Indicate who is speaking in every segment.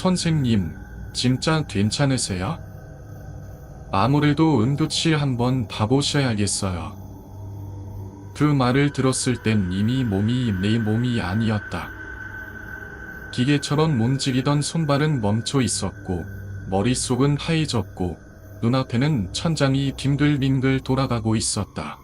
Speaker 1: 선생님, 진짜 괜찮으세요? 아무래도 응급실 한번 가보셔야겠어요. 그 말을 들었을 땐 이미 몸이 내 몸이 아니었다. 기계처럼 움직이던 손발은 멈춰 있었고, 머릿속은 하얘졌고, 눈앞에는 천장이 빙글빙글 돌아가고 있었다.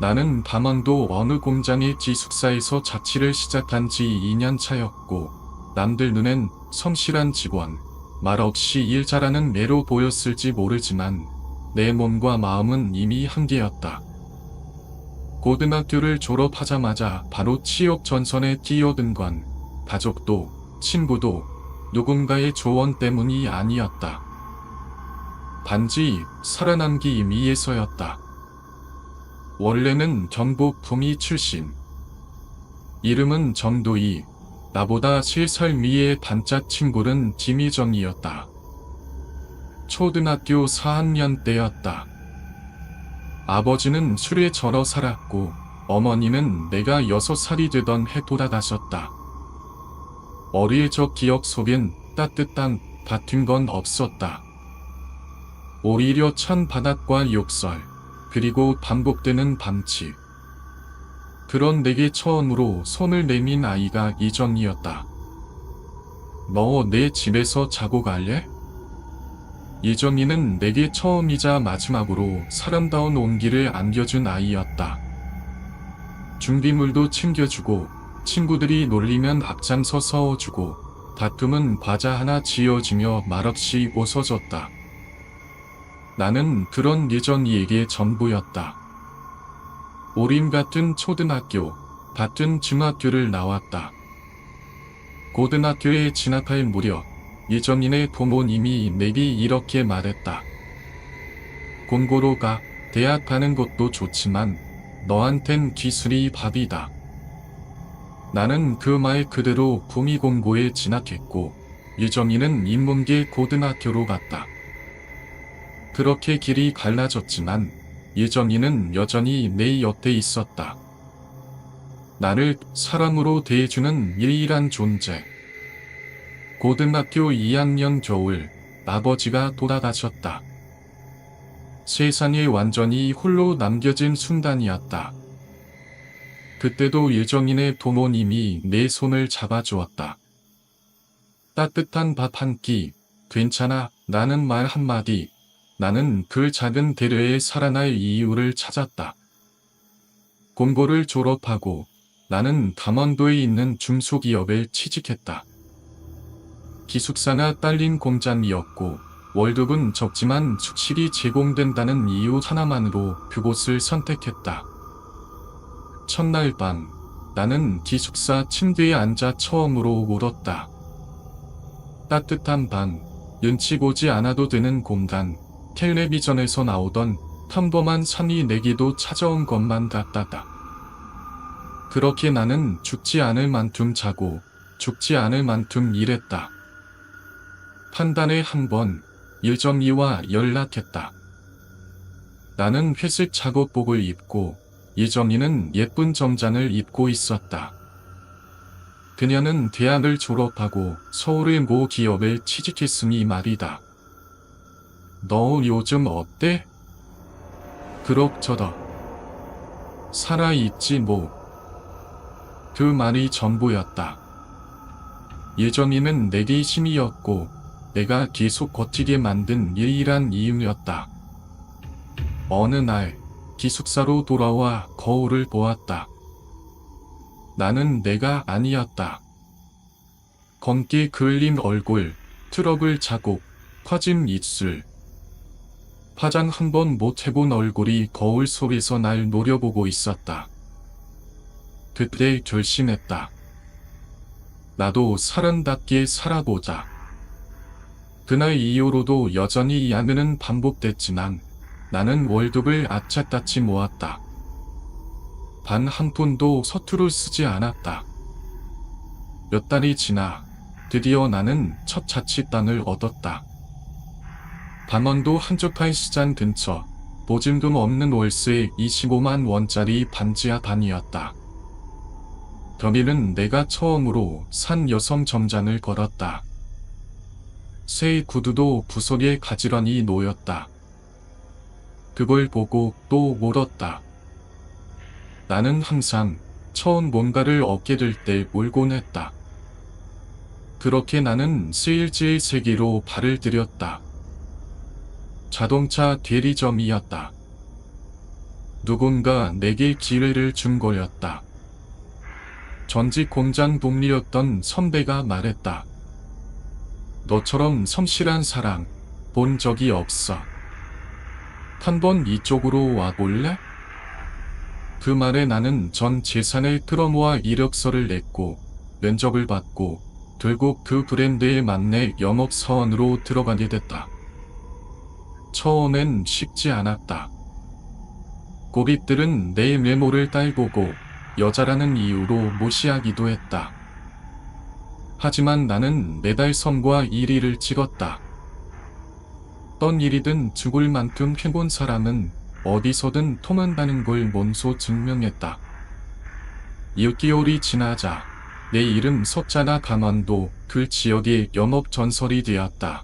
Speaker 1: 나는 밤원도 어느 공장의 기숙사에서 자취를 시작한 지 2년 차였고, 남들 눈엔 성실한 직원, 말없이 일 잘하는 매로 보였을지 모르지만 내 몸과 마음은 이미 한계였다. 고등학교를 졸업하자마자 바로 취업 전선에 뛰어든 건 가족도 친구도 누군가의 조언 때문이 아니었다. 단지 살아남기 위해서였다. 원래는 경북 구미 출신. 이름은 정도희. 나보다 3살 위의 단짝 친구는 김희정이었다. 초등학교 4학년 때였다. 아버지는 술에 절어 살았고 어머니는 내가 6살이 되던 해 돌아가셨다. 어릴 적 기억 속엔 따뜻한 같은 건 없었다. 오히려 찬 바닥과 욕설, 그리고 반복되는 방치. 그런 내게 처음으로 손을 내민 아이가 이정이었다. 너 내 집에서 자고 갈래? 이정이는 내게 처음이자 마지막으로 사람다운 온기를 안겨준 아이였다. 준비물도 챙겨주고 친구들이 놀리면 앞장서 서어주고 가끔은 과자 하나 지어주며 말없이 웃어줬다. 나는 그런 예정이에게 전부였다. 우린 같은 초등학교, 같은 중학교를 나왔다. 고등학교에 진학할 무렵 예정인의 부모님이 내게 이렇게 말했다. 공고로 가, 대학 가는 것도 좋지만 너한텐 기술이 밥이다. 나는 그 말 그대로 구미공고에 진학했고 예정인은 인문계 고등학교로 갔다. 그렇게 길이 갈라졌지만 예정이는 여전히 내 곁에 있었다. 나를 사람으로 대해주는 유일한 존재. 고등학교 2학년 겨울, 아버지가 돌아가셨다. 세상에 완전히 홀로 남겨진 순간이었다. 그때도 예정인의 부모님이 내 손을 잡아주었다. 따뜻한 밥 한 끼, 괜찮아, 라는 말 한마디. 나는 그 작은 배려에 살아날 이유를 찾았다. 공고를 졸업하고 나는 강원도에 있는 중소기업에 취직했다. 기숙사가 딸린 공장이었고 월급은 적지만 숙식이 제공된다는 이유 하나만으로 그곳을 선택했다. 첫날 밤, 나는 기숙사 침대에 앉아 처음으로 울었다. 따뜻한 방, 눈치 보지 않아도 되는 공간, 텔레비전에서 나오던 평범한 산이 내게도 찾아온 것만 같았다. 그렇게 나는 죽지 않을 만큼 자고 죽지 않을 만큼 일했다. 한 달에 한 번 예정이와 연락했다. 나는 회색 작업복을 입고 예정이는 예쁜 정장을 입고 있었다. 그녀는 대학을 졸업하고 서울의 모 기업에 취직했으니 말이다. 너 요즘 어때? 그럭저럭. 살아있지 뭐. 그 말이 전부였다. 예정이는 내게 힘이었고 내가 계속 버티게 만든 유일한 이유였다. 어느 날 기숙사로 돌아와 거울을 보았다. 나는 내가 아니었다. 검게 그을린 얼굴, 트러블 자국, 퍼진 입술. 화장 한 번 못 해본 얼굴이 거울 속에서 날 노려보고 있었다. 그때 결심했다. 나도 사람답게 살아보자. 그날 이후로도 여전히 야근은 반복됐지만 나는 월급을 악착같이 모았다. 단 한 푼도 서투르 쓰지 않았다. 몇 달이 지나 드디어 나는 첫 자취방을 얻었다. 강원도 한적한 시장 근처, 보증금 없는 월세 25만 원짜리 반지하 방이었다. 거기는 내가 처음으로 산 여성 점장을 걸었다. 새 구두도 부속에 가지런히 놓였다. 그걸 보고 또 울었다. 나는 항상 처음 뭔가를 얻게 될 때 울곤 했다. 그렇게 나는 스일즈의 세계로 발을 들였다. 자동차 대리점이었다. 누군가 내게 기회를 준 거였다. 전직 공장 동료였던 선배가 말했다. 너처럼 성실한 사람 본 적이 없어. 한번 이쪽으로 와볼래? 그 말에 나는 전 재산을 끌어모아 이력서를 냈고 면접을 받고 결국 그 브랜드에 맞는 영업사원으로 들어가게 됐다. 처음엔 쉽지 않았다. 고객들은 내 외모를 딸보고 여자라는 이유로 무시하기도 했다. 하지만 나는 매달 선과 1위를 찍었다. 어떤 일이든 죽을 만큼 해본 사람은 어디서든 통한다는 걸 몸소 증명했다. 6개월이 지나자 내 이름 석자나 강원도 그 지역의 영업 전설이 되었다.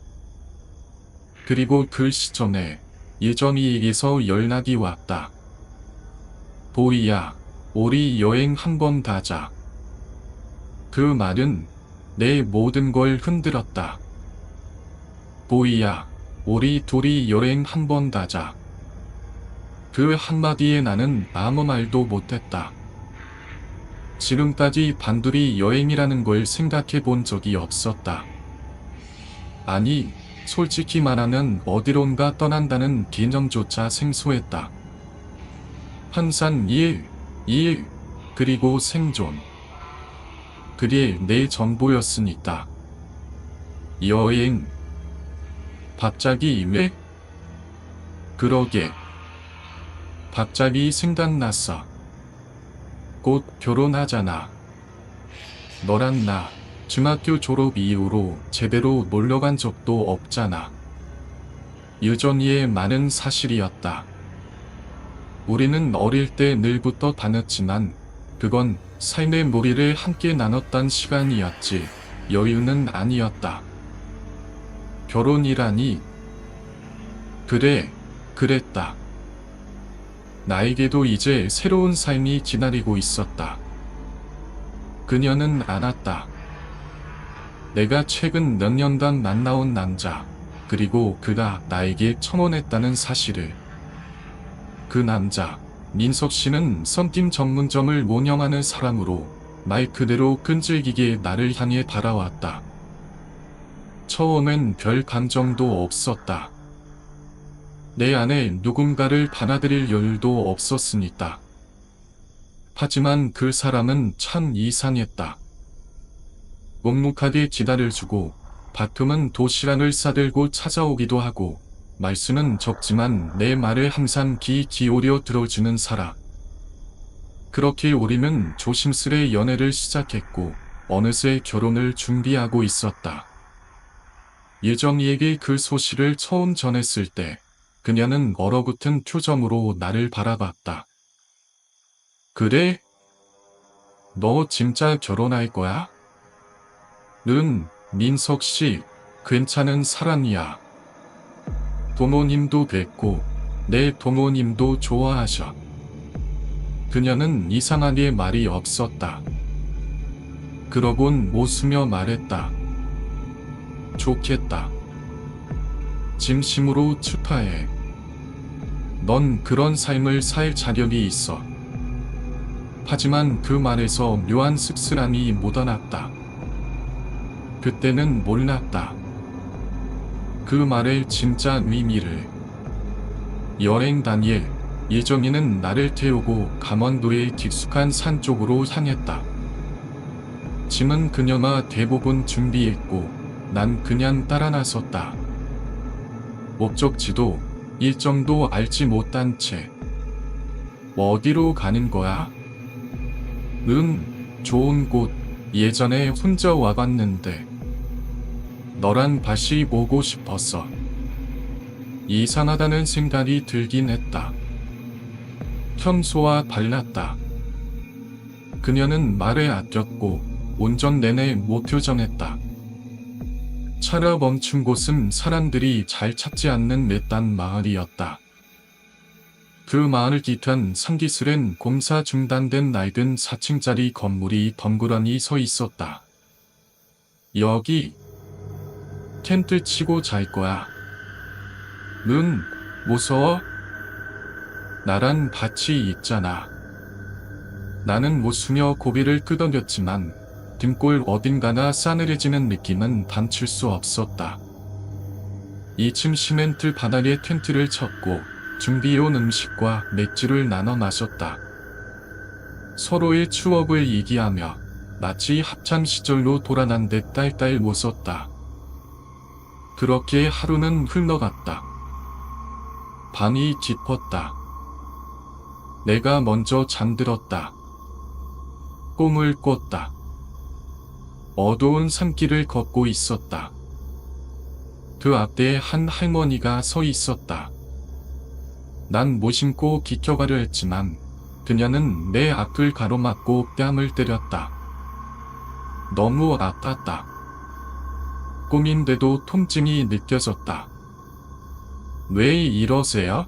Speaker 1: 그리고 그 시점에 예전이에게서 연락이 왔다. 보이야, 우리 여행 한번 가자. 그 말은 내 모든 걸 흔들었다. 보이야, 우리 둘이 여행 한번 가자. 그 한마디에 나는 아무 말도 못했다. 지금까지 단둘이 여행이라는 걸 생각해 본 적이 없었다. 아니, 솔직히 말하면 어디론가 떠난다는 개념조차 생소했다. 항상 일, 그리고 생존. 그게 내 전부였으니까. 여행. 갑자기 왜? 그러게. 갑자기 생각났어. 곧 결혼하잖아. 너랑 나 중학교 졸업 이후로 제대로 놀러간 적도 없잖아. 유전이의 많은 사실이었다. 우리는 어릴 때 늘부터 다녔지만 그건 삶의 무리를 함께 나눴던 시간이었지 여유는 아니었다. 결혼이라니? 그래, 그랬다. 나에게도 이제 새로운 삶이 기다리고 있었다. 그녀는 알았다. 내가 최근 몇 년간 만나온 남자, 그리고 그가 나에게 청혼했다는 사실을. 그 남자, 민석 씨는 썸띵 전문점을 운영하는 사람으로 말 그대로 끈질기게 나를 향해 바라왔다. 처음엔 별 감정도 없었다. 내 안에 누군가를 받아들일 여유도 없었으니까. 하지만 그 사람은 참 이상했다. 묵묵하게 기다려주고 가끔은 도시락을 싸들고 찾아오기도 하고 말수는 적지만 내 말을 항상 귀 기울여 들어주는 사람. 그렇게 우리는 조심스레 연애를 시작했고 어느새 결혼을 준비하고 있었다. 예정이에게 그 소식을 처음 전했을 때 그녀는 얼어붙은 표정으로 나를 바라봤다. 그래? 너 진짜 결혼할 거야? 는 민석 씨, 괜찮은 사람이야. 부모님도 뵙고 내 부모님도 좋아하셔. 그녀는 이상하게 말이 없었다. 그러곤 웃으며 말했다. 좋겠다. 진심으로 축하해. 넌 그런 삶을 살 자격이 있어. 하지만 그 말에서 묘한 씁쓸함이 묻어났다. 그때는 몰랐다. 그 말의 진짜 의미를. 여행 당일 예정이는 나를 태우고 강원도의 깊숙한 산 쪽으로 향했다. 짐은 그녀가 대부분 준비했고 난 그냥 따라 나섰다. 목적지도 일정도 알지 못한 채. 어디로 가는 거야? 좋은 곳. 예전에 혼자 와봤는데 너랑 다시 보고 싶었어. 이상하다는 생각이 들긴 했다. 평소와 달랐다. 그녀는 말을 아꼈고 운전 내내 무표정했다. 차가 멈춘 곳은 사람들이 잘 찾지 않는 외딴 마을이었다. 그 마을 뒤편 산기슭엔 공사 중단된 낡은 4층짜리 건물이 덩그러니 서 있었다. 여기 텐트 치고 잘 거야. 응, 무서워? 나란 밭이 있잖아. 나는 웃으며 고개를 끄덕였지만 등골 어딘가나 싸늘해지는 느낌은 감출 수 없었다. 2층 시멘트 바닥에 텐트를 쳤고 준비해온 음식과 맥주를 나눠 마셨다. 서로의 추억을 얘기하며 마치 합창 시절로 돌아난 듯 딸딸 웃었다. 그렇게 하루는 흘러갔다. 밤이 깊었다. 내가 먼저 잠들었다. 꿈을 꿨다. 어두운 산길을 걷고 있었다. 그 앞에 한 할머니가 서 있었다. 난 무심코 기켜가려 했지만 그녀는 내 앞을 가로막고 뺨을 때렸다. 너무 아팠다. 꿈인데도 통증이 느껴졌다. 왜 이러세요?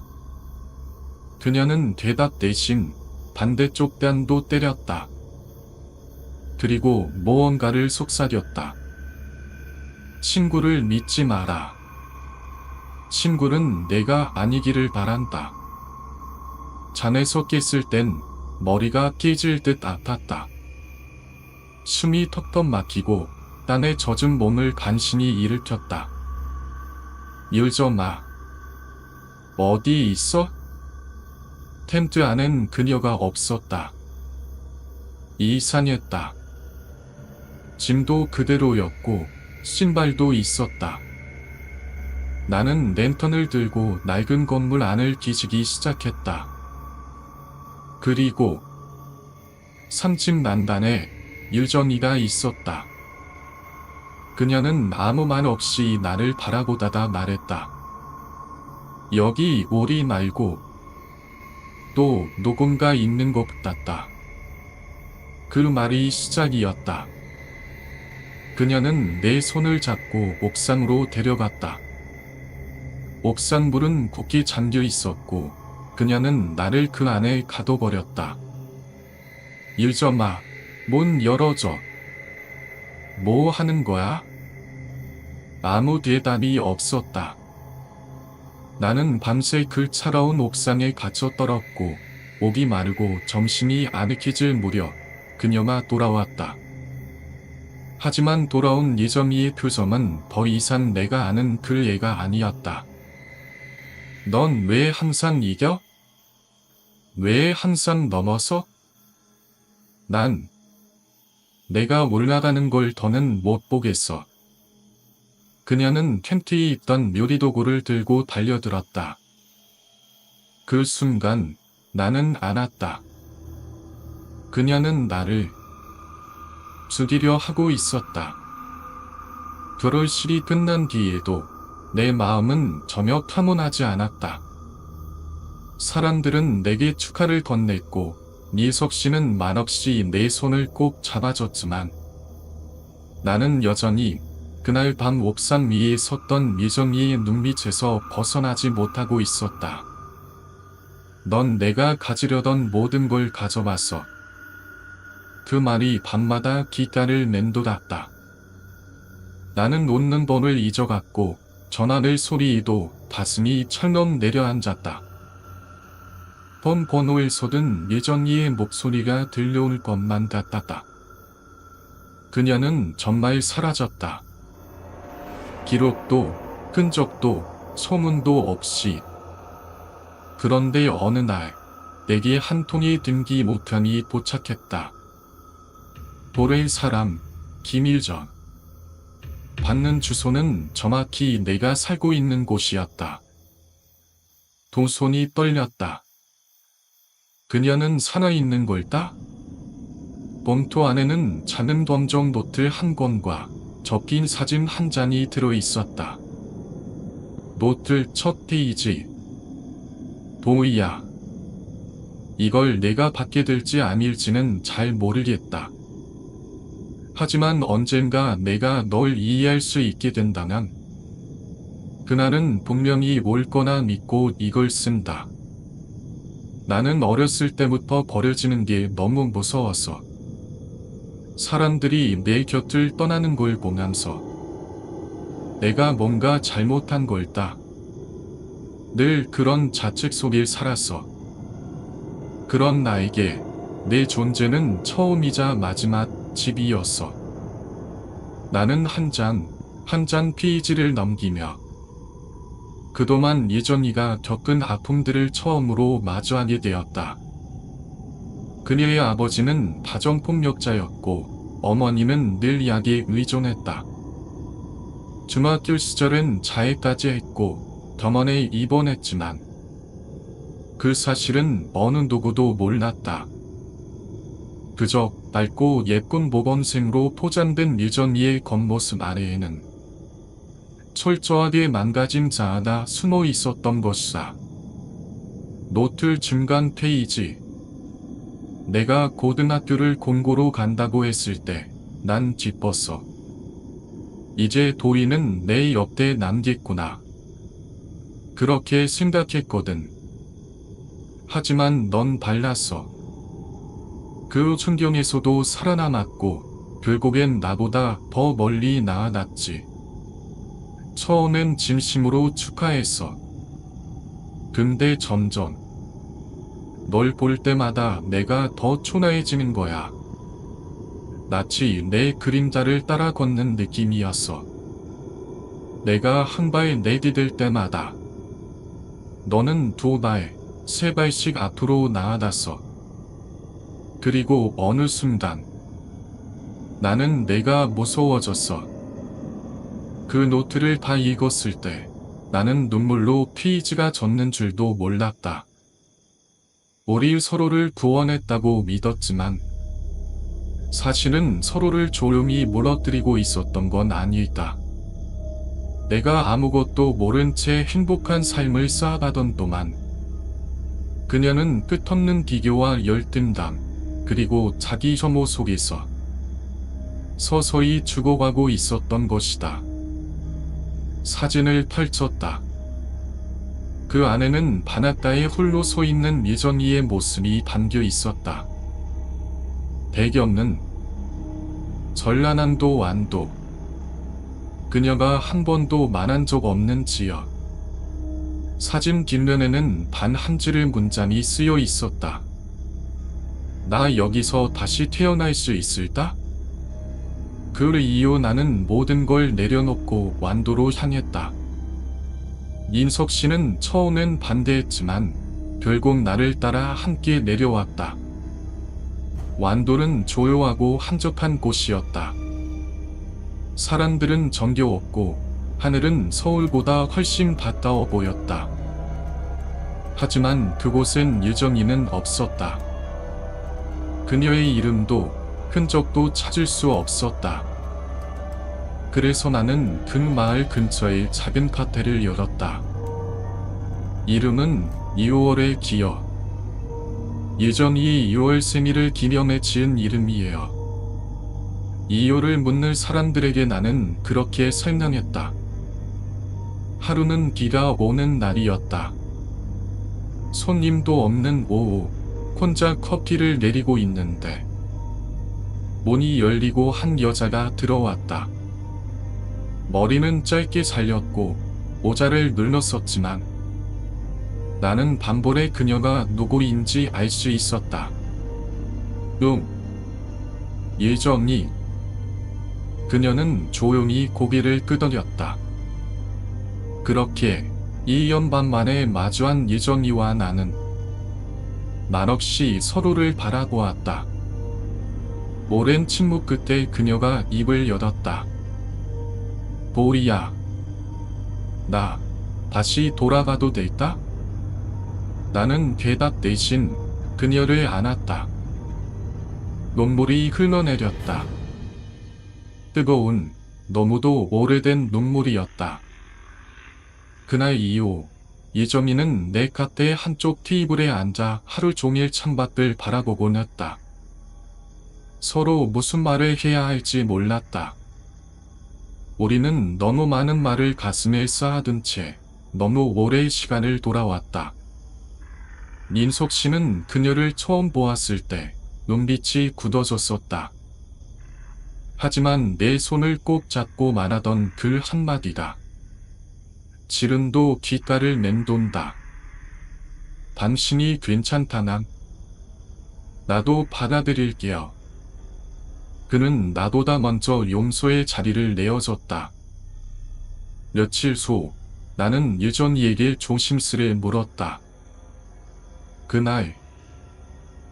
Speaker 1: 그녀는 대답 대신 반대쪽 뺨도 때렸다. 그리고 무언가를 속삭였다. 친구를 믿지 마라. 친구는 내가 아니기를 바란다. 잠에서 깼을 땐 머리가 깨질 듯 아팠다. 숨이 턱턱 막히고 땀에 젖은 몸을 간신히 일으켰다. 유점아, 어디 있어? 텐트 안엔 그녀가 없었다. 이상했다. 짐도 그대로였고 신발도 있었다. 나는 랜턴을 들고 낡은 건물 안을 뒤지기 시작했다. 그리고 3층 난간에 유정이가 있었다. 그녀는 아무 말 없이 나를 바라보다가 말했다. 여기 오리 말고 또 누군가 있는 것 같다. 그 말이 시작이었다. 그녀는 내 손을 잡고 옥상으로 데려갔다. 옥상불은 굳게 잠겨 있었고 그녀는 나를 그 안에 가둬버렸다. 유점아, 문 열어줘. 뭐 하는 거야? 아무 대답이 없었다. 나는 밤새 그 차가운 옥상에 갇혀 떨었고 목이 마르고 정신이 아득해질 무렵 그녀가 돌아왔다. 하지만 돌아온 예정이의 표정은 더 이상 내가 아는 그 애가 아니었다. 넌 왜 항상 이겨? 왜 항상 넘어서? 난 내가 올라가는 걸 더는 못 보겠어. 그녀는 텐트에 있던 요리도구를 들고 달려들었다. 그 순간 나는 알았다. 그녀는 나를 죽이려 하고 있었다. 결혼식이 끝난 뒤에도 내 마음은 전혀 타문하지 않았다. 사람들은 내게 축하를 건넸고 미석 씨는 말없이 내 손을 꼭 잡아줬지만 나는 여전히 그날 밤 옥상 위에 섰던 미정이의 눈빛에서 벗어나지 못하고 있었다. 넌 내가 가지려던 모든 걸 가져왔어. 그 말이 밤마다 귓가를 맴돌았다. 나는 웃는 법을 잊어갔고 전화를 소리에도 가슴이 철렁 내려앉았다. 폰 번호에서든 예정이의 목소리가 들려올 것만 같았다. 그녀는 정말 사라졌다. 기록도 흔적도 소문도 없이. 그런데 어느 날 내게 한 통의 등기 모편이 도착했다. 보낼 사람 김일정. 받는 주소는 정확히 내가 살고 있는 곳이었다. 두 손이 떨렸다. 그녀는 살아있는 걸까? 봉투 안에는 작은 검정 노트 한 권과 접힌 사진 한 장이 들어있었다. 노트 첫 페이지. 도희야. 이걸 내가 받게 될지 아닐지는 잘 모르겠다. 하지만 언젠가 내가 널 이해할 수 있게 된다면 그날은 분명히 올 거나 믿고 이걸 쓴다. 나는 어렸을 때부터 버려지는 게 너무 무서웠어. 사람들이 내 곁을 떠나는 걸 보면서 내가 뭔가 잘못한 걸까? 늘 그런 자책 속에 살았어. 그런 나에게 내 존재는 처음이자 마지막 집이었어. 나는 한 장 페이지를 넘기며 그동안 예전이가 겪은 아픔들을 처음으로 마주하게 되었다. 그녀의 아버지는 가정폭력자였고 어머니는 늘 약에 의존했다. 중학교 시절엔 자해까지 했고 병원에 입원했지만 그 사실은 어느 누구도 몰랐다. 그저 밝고 예쁜 모범생으로 포장된 유전이의 겉모습 아래에는 철저하게 망가진 자 하나 숨어 있었던 것이다. 노트 중간 페이지. 내가 고등학교를 공고로 간다고 했을 때 난 기뻤어. 이제 도희는 내 옆에 남겠구나. 그렇게 생각했거든. 하지만 넌 달랐어. 그 충격에서도 살아남았고 결국엔 나보다 더 멀리 나아갔지. 처음엔 진심으로 축하했어. 근데 점점 널 볼 때마다 내가 더 초라해지는 거야. 마치 내 그림자를 따라 걷는 느낌이었어. 내가 한 발 내디딜 때마다 너는 두 발, 세 발씩 앞으로 나아갔어. 그리고 어느 순간 나는 내가 무서워졌어. 그 노트를 다 읽었을 때 나는 눈물로 페이지가 젖는 줄도 몰랐다. 우리 서로를 구원했다고 믿었지만 사실은 서로를 조용히 무너뜨리고 있었던 건 아닐까. 내가 아무것도 모른 채 행복한 삶을 쌓아가던 동안 그녀는 끝없는 비교와 열등감 그리고 자기 혐오 속에서 서서히 죽어가고 있었던 것이다. 사진을 펼쳤다. 그 안에는 바닷가에 홀로 서 있는 예전이의 모습이 담겨 있었다. 배경은 전라남도 완도. 그녀가 한 번도 말한 적 없는 지역. 사진 뒷면에는 단 한 줄의 문장이 쓰여 있었다. 나 여기서 다시 태어날 수 있을까? 그 이후 나는 모든 걸 내려놓고 완도로 향했다. 인석 씨는 처음엔 반대했지만 결국 나를 따라 함께 내려왔다. 완도는 조용하고 한적한 곳이었다. 사람들은 정겨웠고 하늘은 서울보다 훨씬 가까워 보였다. 하지만 그곳엔 유정이는 없었다. 그녀의 이름도 흔적도 찾을 수 없었다. 그래서 나는 그 마을 근처에 작은 카페를 열었다. 이름은 2월의 기억. 예전이 2월 생일을 기념해 지은 이름이에요. 이유를 묻는 사람들에게 나는 그렇게 설명했다. 하루는 비가 오는 날이었다. 손님도 없는 오후, 혼자 커피를 내리고 있는데 문이 열리고 한 여자가 들어왔다. 머리는 짧게 잘렸고 모자를 눌렀었지만 나는 반볼에 그녀가 누구인지 알 수 있었다. 예정이. 그녀는 조용히 고개를 끄덕였다. 그렇게 2년 반 만에 마주한 예정이와 나는 말없이 서로를 바라보았다. 오랜 침묵 끝에 그녀가 입을 열었다. 보리야, 나 다시 돌아가도 될까? 나는 대답 대신 그녀를 안았다. 눈물이 흘러내렸다. 뜨거운, 너무도 오래된 눈물이었다. 그날 이후 예정이는 내 카페 한쪽 테이블에 앉아 하루 종일 창밖을 바라보곤 했다. 서로 무슨 말을 해야 할지 몰랐다. 우리는 너무 많은 말을 가슴에 쌓아둔 채 너무 오랜 시간을 돌아왔다. 민석 씨는 그녀를 처음 보았을 때 눈빛이 굳어졌었다. 하지만 내 손을 꼭 잡고 말하던 그 한마디가 지금도 귓가를 맴돈다. 당신이 괜찮다면 나도 받아들일게요. 그는 나보다 먼저 용서의 자리를 내어줬다. 며칠 후 나는 유전이에게 조심스레 물었다. 그날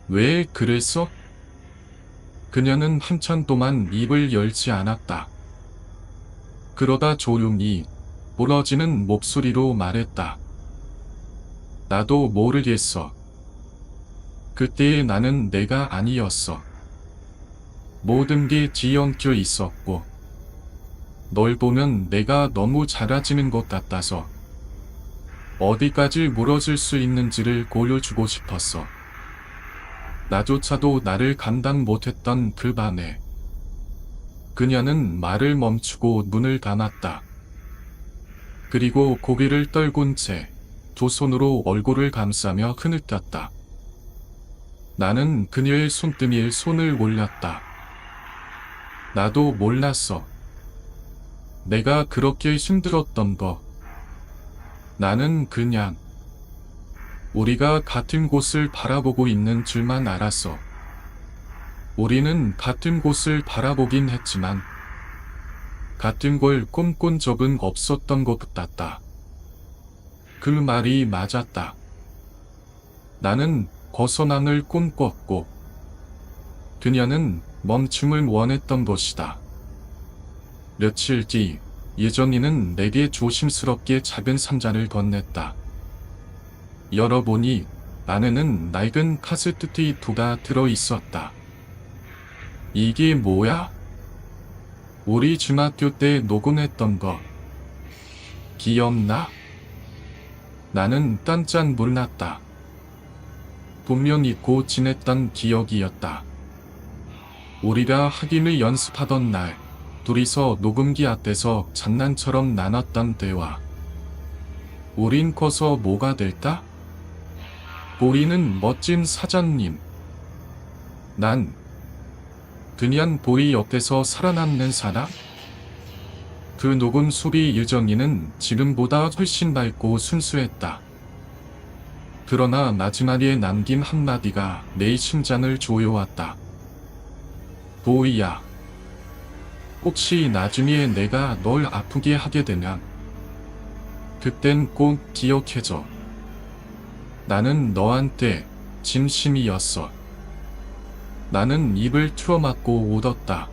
Speaker 1: 왜 그랬어? 그녀는 한참 동안 입을 열지 않았다. 그러다 조용히 부러지는 목소리로 말했다. 나도 모르겠어. 그때의 나는 내가 아니었어. 모든 게 뒤엉켜 있었고 널 보면 내가 너무 작아지는 것 같아서 어디까지 무너질 수 있는지를 보여주고 싶었어. 나조차도 나를 감당 못했던 그 밤에 그녀는 말을 멈추고 눈을 감았다. 그리고 고개를 떨군 채 두 손으로 얼굴을 감싸며 흐느꼈다. 나는 그녀의 손등에 손을 올렸다. 나도 몰랐어. 내가 그렇게 힘들었던 거. 나는 그냥 우리가 같은 곳을 바라보고 있는 줄만 알았어. 우리는 같은 곳을 바라보긴 했지만 같은 걸 꿈꾼 적은 없었던 것 같았다. 그 말이 맞았다. 나는 벗어남을 꿈꿨고 그녀는 멈춤을 원했던 것이다. 며칠 뒤 예전이는 내게 조심스럽게 작은 상자를 건넸다. 열어보니 안에는 낡은 카세트 테이프가 들어있었다. 이게 뭐야? 우리 중학교 때 녹음했던 거. 기억나? 나는 깜짝 놀랐다. 분명 잊고 지냈던 기억이었다. 우리가 확인을 연습하던 날, 둘이서 녹음기 앞에서 장난처럼 나눴던 대화. 우린 커서 뭐가 될까? 보이는 멋진 사장님. 난 그냥 보이 옆에서 살아남는 사람? 그 녹음 소리 유정이는 지금보다 훨씬 밝고 순수했다. 그러나 마지막에 남긴 한마디가 내 심장을 조여왔다. 보이야. 혹시 나중에 내가 널 아프게 하게 되면 그땐 꼭 기억해줘. 나는 너한테 진심이었어. 나는 입을 틀어막고 울었다.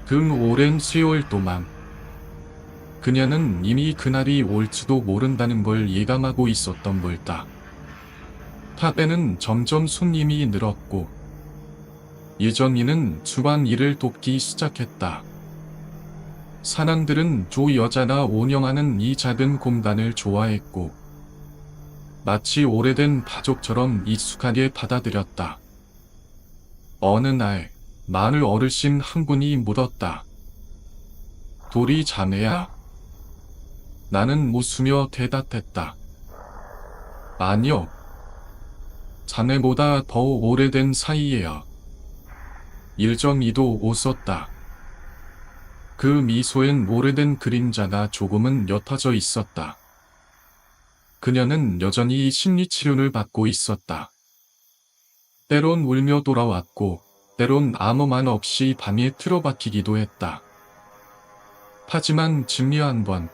Speaker 1: 그 오랜 세월 동안 그녀는 이미 그날이 올지도 모른다는 걸 예감하고 있었던 걸까. 탑에는 점점 손님이 늘었고 예전이는 주방 일을 돕기 시작했다. 사람들은 조 여자가 운영하는 이 작은 공간을 좋아했고 마치 오래된 가족처럼 익숙하게 받아들였다. 어느 날 마을 어르신 한 분이 물었다. 돌이 자매야? 나는 웃으며 대답했다. 아니요. 자네보다 더 오래된 사이예요. 일정이도 웃었다. 그 미소엔 오래된 그림자가 조금은 옅어져 있었다. 그녀는 여전히 심리치료를 받고 있었다. 때론 울며 돌아왔고 때론 아무 말 없이 밤에 틀어박히기도 했다. 하지만 중요한 건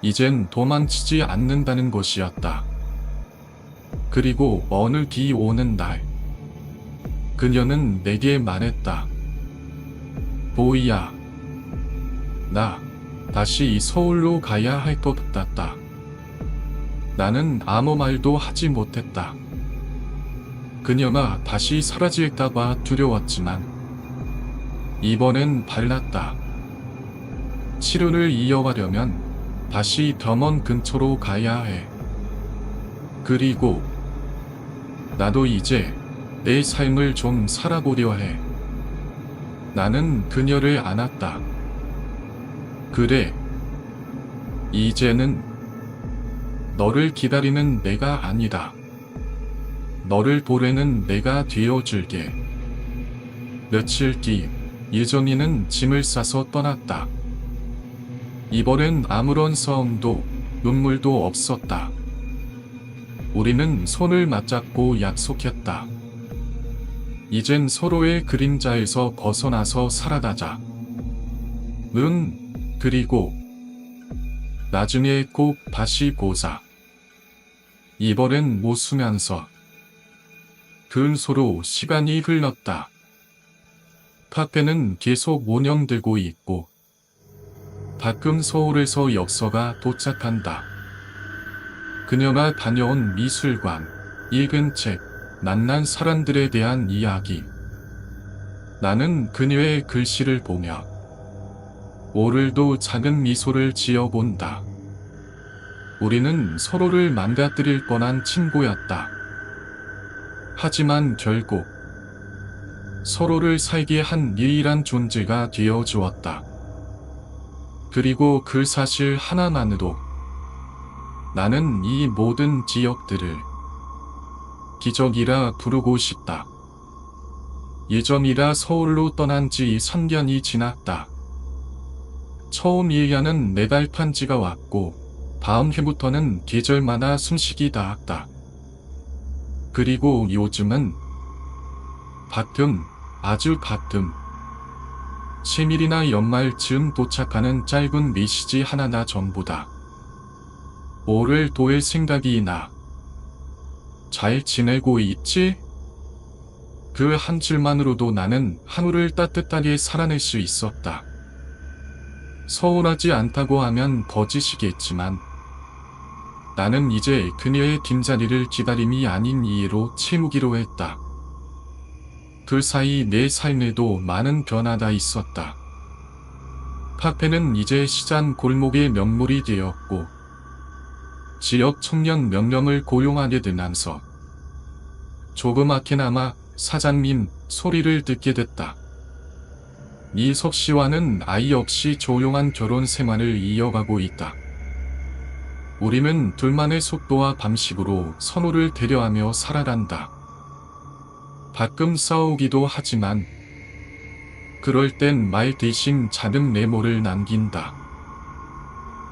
Speaker 1: 이젠 도망치지 않는다는 것이었다. 그리고 어느 비 오는 날 그녀는 내게 말했다. 보이야. 나 다시 서울로 가야 할 것 같다. 나는 아무 말도 하지 못했다. 그녀가 다시 사라질까봐 두려웠지만 이번엔 달랐다. 치료를 이어가려면 다시 병원 근처로 가야 해. 그리고 나도 이제 내 삶을 좀 살아보려 해. 나는 그녀를 안았다. 그래. 이제는 너를 기다리는 내가 아니다. 너를 보내는 내가 되어줄게. 며칠 뒤 예전이는 짐을 싸서 떠났다. 이번엔 아무런 싸움도 눈물도 없었다. 우리는 손을 맞잡고 약속했다. 이젠 서로의 그림자에서 벗어나서 살아가자. 그리고 나중에 꼭 다시 보자. 이번엔 못 쓰면서 근소로 시간이 흘렀다. 카페는 계속 운영되고 있고 가끔 서울에서 역서가 도착한다. 그녀가 다녀온 미술관, 읽은 책, 만난 사람들에 대한 이야기. 나는 그녀의 글씨를 보며 오늘도 작은 미소를 지어본다. 우리는 서로를 망가뜨릴 뻔한 친구였다. 하지만 결국 서로를 살게 한 유일한 존재가 되어 주었다. 그리고 그 사실 하나만으로 나는 이 모든 기억들을 기적이라 부르고 싶다. 예전이라 서울로 떠난 지 3년이 지났다. 처음 일야는 매달 편지가 왔고 다음 해부터는 계절마다 숨쉬기 닿았다. 그리고 요즘은 가끔, 아주 가끔 10일이나 연말쯤 도착하는 짧은 메시지 하나나 전부다. 뭐를 도울 생각이 나. 잘 지내고 있지? 그 한 줄만으로도 나는 하루를 따뜻하게 살아낼 수 있었다. 서운하지 않다고 하면 거짓이겠지만 나는 이제 그녀의 빈자리를 기다림이 아닌 이해로 채우기로 했다. 그 사이 내 삶에도 많은 변화가 있었다. 카페는 이제 시장 골목의 명물이 되었고 지역 청년 몇 명을 고용하게 되면서 조그맣게나마 사장님 소리를 듣게 됐다. 이석 씨와는 아이 없이 조용한 결혼 생활을 이어가고 있다. 우리는 둘만의 속도와 방식으로 선호를 배려하며 살아간다. 가끔 싸우기도 하지만 그럴 땐 말 대신 작은 메모를 남긴다.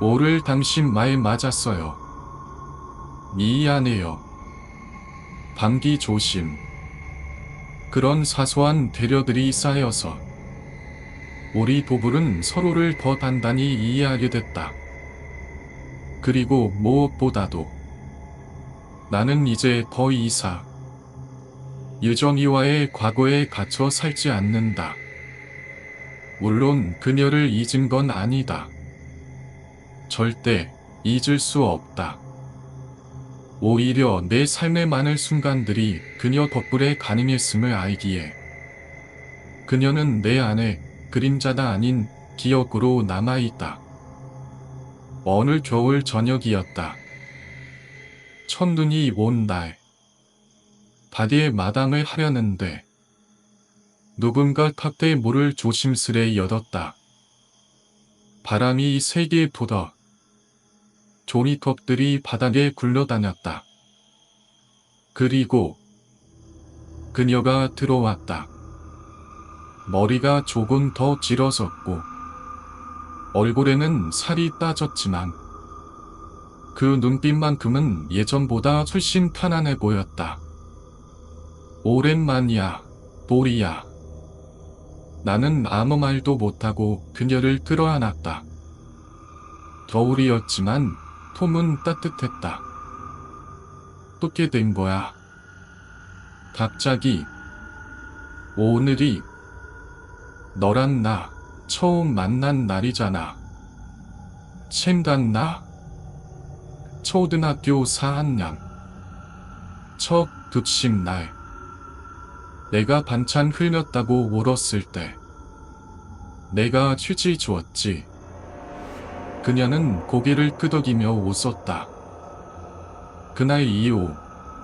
Speaker 1: 오늘 당신 말 맞았어요. 미안해요. 감기 조심. 그런 사소한 배려들이 쌓여서 우리 부부는 서로를 더 단단히 이해하게 됐다. 그리고 무엇보다도 나는 이제 더 이상 유정이와의 과거에 갇혀 살지 않는다. 물론 그녀를 잊은 건 아니다. 절대 잊을 수 없다. 오히려 내 삶의 많은 순간들이 그녀 덕분에 가능했음을 알기에 그녀는 내 안에 그림자가 아닌 기억으로 남아있다. 어느 겨울 저녁이었다. 첫눈이 온 날. 바디에 마담을 하려는데 누군가 카페 문을 조심스레 열었다. 바람이 세게 불어 종이컵들이 바닥에 굴러다녔다. 그리고 그녀가 들어왔다. 머리가 조금 더 길어졌고 얼굴에는 살이 따졌지만 그 눈빛만큼은 예전보다 훨씬 편안해 보였다. 오랜만이야, 보리야. 나는 아무 말도 못하고 그녀를 끌어안았다. 겨울이었지만 톰은 따뜻했다. 어떻게 된 거야? 갑자기 오늘이 너랑 나 처음 만난 날이잖아. 생각나? 초등학교 4학년 첫 급식 날 내가 반찬 흘렸다고 울었을 때 내가 휴지 주었지. 그녀는 고개를 끄덕이며 웃었다. 그날 이후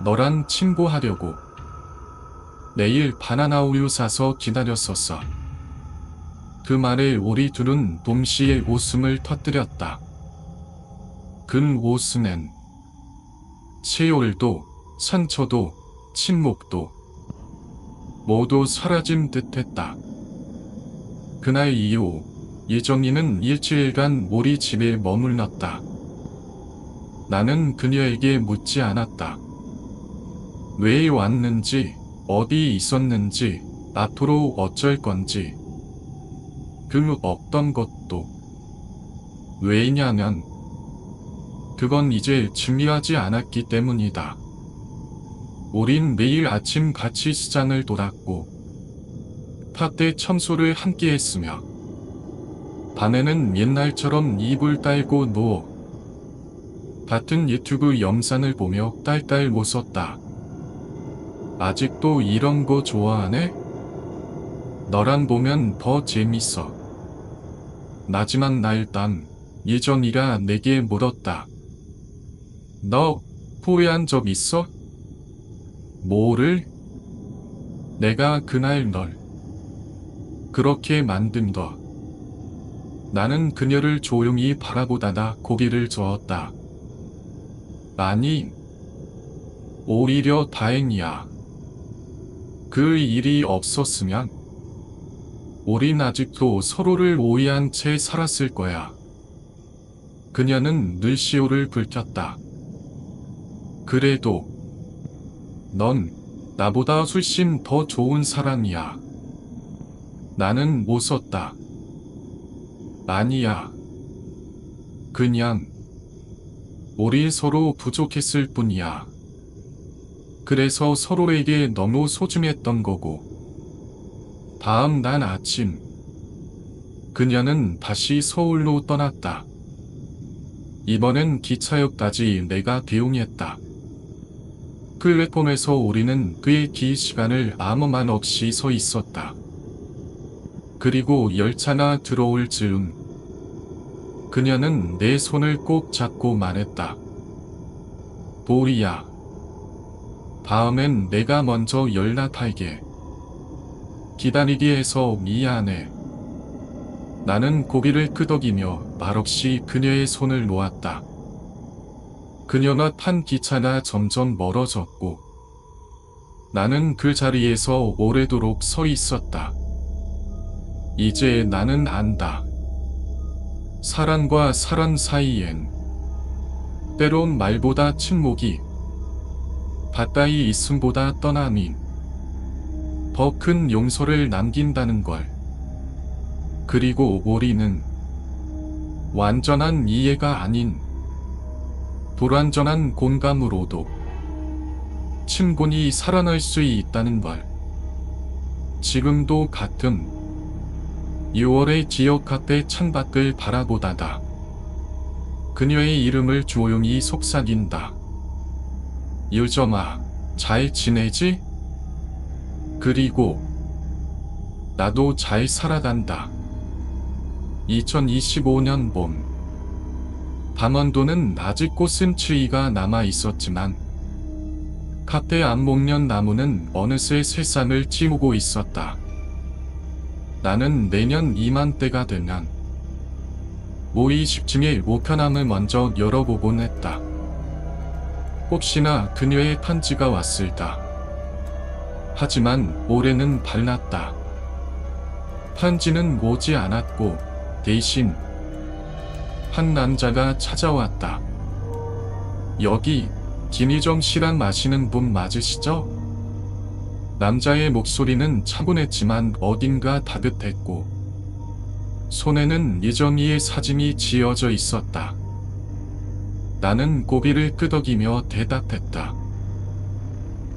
Speaker 1: 너랑 친구하려고 내일 바나나 우유 사서 기다렸었어. 그 말에 우리 둘은 동시에 웃음을 터뜨렸다. 그 웃음엔 세월도, 상처도, 침묵도 모두 사라진 듯했다. 그날 이후 예정이는 일주일간 우리 집에 머물렀다. 나는 그녀에게 묻지 않았다. 왜 왔는지, 어디 있었는지, 앞으로 어쩔 건지, 그 어떤 것도. 왜냐면 그건 이제 중요하지 않았기 때문이다. 우린 매일 아침 같이 시장을 돌았고 텃대 청소를 함께 했으며 밤에는 옛날처럼 이불 깔고 누워 같은 유튜브 영상을 보며 딸딸 웃었다. 아직도 이런 거 좋아하네? 너랑 보면 더 재밌어. 나지만 날밤 예정이가 내게 물었다. 너 후회한 적 있어? 뭐를? 내가 그날 널 그렇게 만든 거. 나는 그녀를 조용히 바라보다가 고개를 저었다. 아니, 오히려 다행이야. 그 일이 없었으면 우린 아직도 서로를 오해한 채 살았을 거야. 그녀는 눈시울을 붉혔다. 그래도 넌 나보다 훨씬 더 좋은 사람이야. 나는 웃었다. 아니야. 그냥 우리 서로 부족했을 뿐이야. 그래서 서로에게 너무 소중했던 거고. 다음 날 아침 그녀는 다시 서울로 떠났다. 이번엔 기차역까지 내가 대용했다. 플랫폼에서 우리는 그의 긴 시간을 아무 말 없이 서 있었다. 그리고 열차가 들어올 즈음 그녀는 내 손을 꼭 잡고 말했다. 보리야, 다음엔 내가 먼저 연락할게. 기다리게 해서 미안해. 나는 고개를 끄덕이며 말없이 그녀의 손을 놓았다. 그녀가 탄 기차가 점점 멀어졌고 나는 그 자리에서 오래도록 서 있었다. 이제 나는 안다. 사람과 사람 사이엔 때론 말보다 침묵이, 가까이 있음보다 떠남이 더 큰 용서를 남긴다는 걸. 그리고 우리는 완전한 이해가 아닌 불완전한 공감으로도 친분이 살아날 수 있다는 걸. 지금도 가끔 6월의 지역 카페 창밖을 바라보다가 그녀의 이름을 조용히 속삭인다. 유점아, 잘 지내지? 그리고 나도 잘 살아간다. 2025년 봄, 밤원도는 아직 꽃샘추위가 남아 있었지만 카페 안목련 나무는 어느새 새싹을 찌우고 있었다. 나는 내년 이맘때가 되면 모의 10층의 우편함을 먼저 열어보곤 했다. 혹시나 그녀의 편지가 왔을까. 하지만 올해는 달랐다. 편지는 오지 않았고 대신 한 남자가 찾아왔다. 여기 김희정 씨랑 마시는 분 맞으시죠? 남자의 목소리는 차분했지만 어딘가 따뜻했고 손에는 예정이의 사진이 지어져 있었다. 나는 고개를 끄덕이며 대답했다.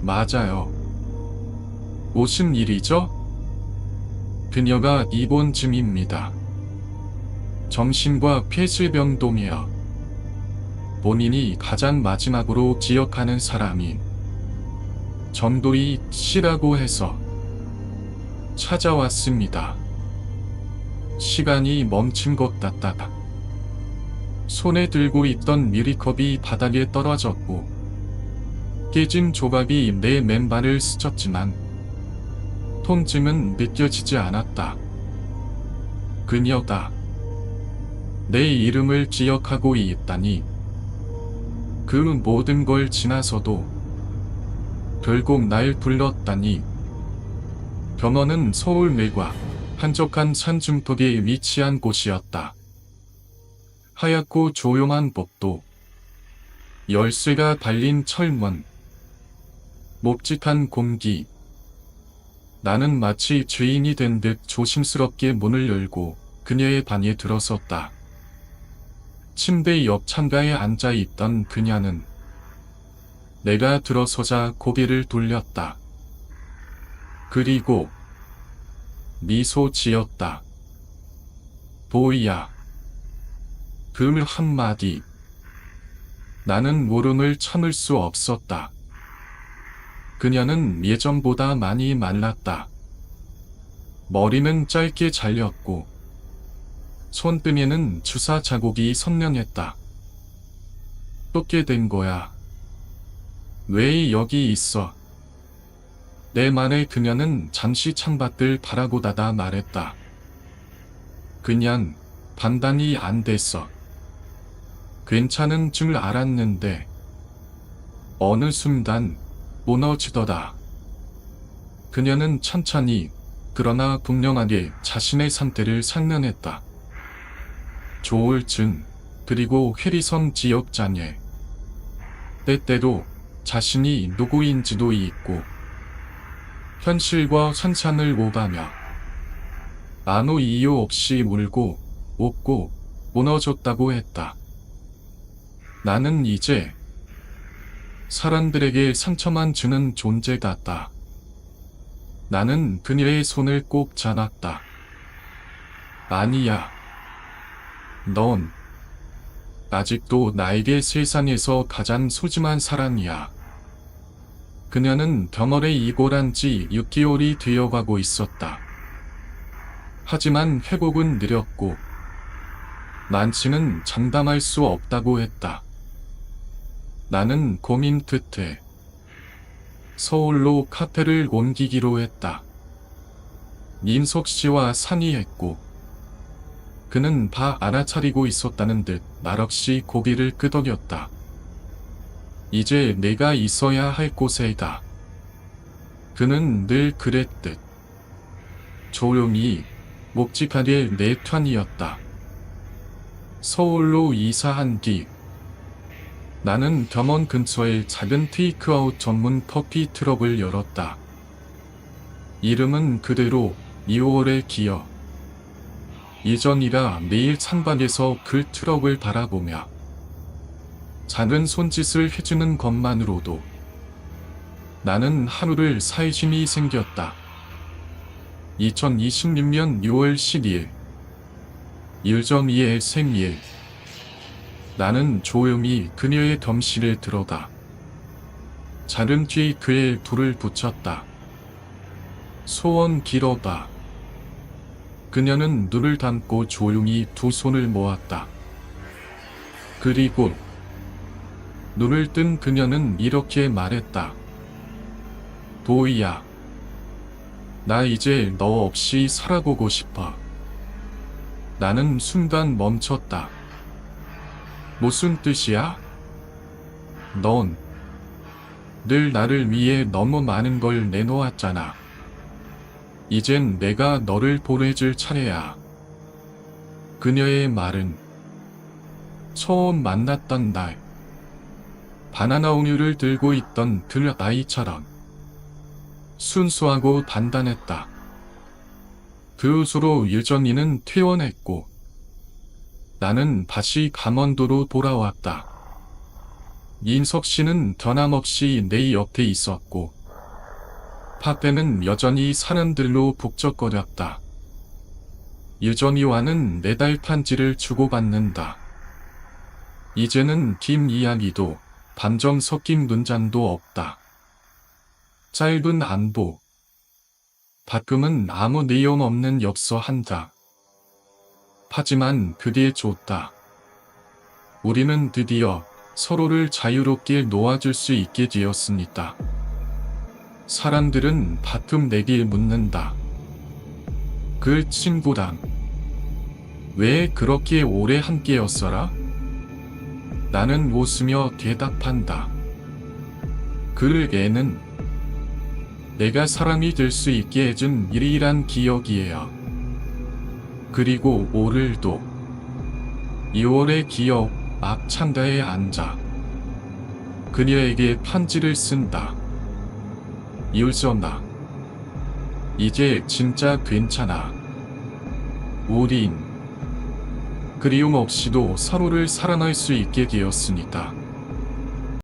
Speaker 1: 맞아요. 무슨 일이죠? 그녀가 입원 중입니다. 정신과 폐쇄병동이여. 본인이 가장 마지막으로 기억하는 사람인 정도희 씨라고 해서 찾아왔습니다. 시간이 멈춘 것 같다. 손에 들고 있던 미리컵이 바닥에 떨어졌고 깨진 조각이 내 맨발을 스쳤지만 통증은 느껴지지 않았다. 그녀다. 내 이름을 기억하고 있다니. 그 모든 걸 지나서도 결국 날 불렀다니. 병원은 서울 내과 한적한 산중턱에 위치한 곳이었다. 하얗고 조용한 복도, 열쇠가 달린 철문, 묵직한 공기. 나는 마치 죄인이 된 듯 조심스럽게 문을 열고 그녀의 방에 들어섰다. 침대 옆 창가에 앉아 있던 그녀는 내가 들어서자 고개를 돌렸다. 그리고 미소 지었다. 보이야. 그 한마디. 나는 울음을 참을 수 없었다. 그녀는 예전보다 많이 말랐다. 머리는 짧게 잘렸고 손등에는 주사 자국이 선명했다. 어떻게 된 거야? 왜 여기 있어? 내 말에 그녀는 잠시 창밖을 바라보다가 말했다. 그냥 판단이 안 됐어. 괜찮은 줄 알았는데 어느 순간 무너지더라. 그녀는 천천히 그러나 분명하게 자신의 상태를 설명했다. 조울증, 그리고 회리성 지역장애. 때때로 자신이 누구인지도 잊고 현실과 상상을 오가며 아무 이유 없이 울고 웃고 무너졌다고 했다. 나는 이제 사람들에게 상처만 주는 존재 같다. 나는 그녀의 손을 꼭 잡았다. 아니야. 넌 아직도 나에게 세상에서 가장 소중한 사람이야. 그녀는 병원에 입원한 지 6개월이 되어가고 있었다. 하지만 회복은 느렸고 난치는 장담할 수 없다고 했다. 나는 고민 끝에 서울로 카페를 옮기기로 했다. 민석 씨와 상의했고 그는 다 알아차리고 있었다는 듯 말없이 고개를 끄덕였다. 이제 내가 있어야 할 곳에다. 그는 늘 그랬듯 조용히 묵직하게 내 편이었다. 서울로 이사한 뒤 나는 병원 근처에 작은 테이크아웃 전문 커피 트럭을 열었다. 이름은 그대로 2월의 기억. 이전이라 매일 창밖에서 그 트럭을 바라보며 작은 손짓을 해주는 것만으로도 나는 하루를 살 힘이 생겼다. 2026년 6월 12일 유정이의 생일. 나는 조용히 그녀의 덤실에 들어가 작은 케이크에 불을 붙였다. 소원 빌어봐. 그녀는 눈을 감고 조용히 두 손을 모았다. 그리고 눈을 뜬 그녀는 이렇게 말했다. 도희야. 나 이제 너 없이 살아보고 싶어. 나는 순간 멈췄다. 무슨 뜻이야? 넌 늘 나를 위해 너무 많은 걸 내놓았잖아. 이젠 내가 너를 보내줄 차례야. 그녀의 말은 처음 만났던 날 바나나 우유를 들고 있던 그 아이처럼 순수하고 단단했다. 그 후로 유정이는 퇴원했고 나는 다시 강원도로 돌아왔다. 민석 씨는 변함없이 내 옆에 있었고 파페는 여전히 사람들로 북적거렸다. 유정이와는 매달 편지를 주고받는다. 이제는 긴 이야기도 감정 섞인 문장도 없다. 짧은 안부. 가끔은 아무 내용 없는 엽서 한 장. 하지만 그게 좋다. 우리는 드디어 서로를 자유롭게 놓아줄 수 있게 되었으니까. 사람들은 가끔 내길 묻는다. 그 친구랑 왜 그렇게 오래 함께였어라? 나는 웃으며 대답한다. 그 애는 내가 사람이 될 수 있게 해준 일이란 기억이에요. 그리고 오늘도 2월의 기억 앞 창가에 앉아 그녀에게 편지를 쓴다. 유전아, 이제 진짜 괜찮아. 우린 그리움 없이도 서로를 사랑할 수 있게 되었으니까.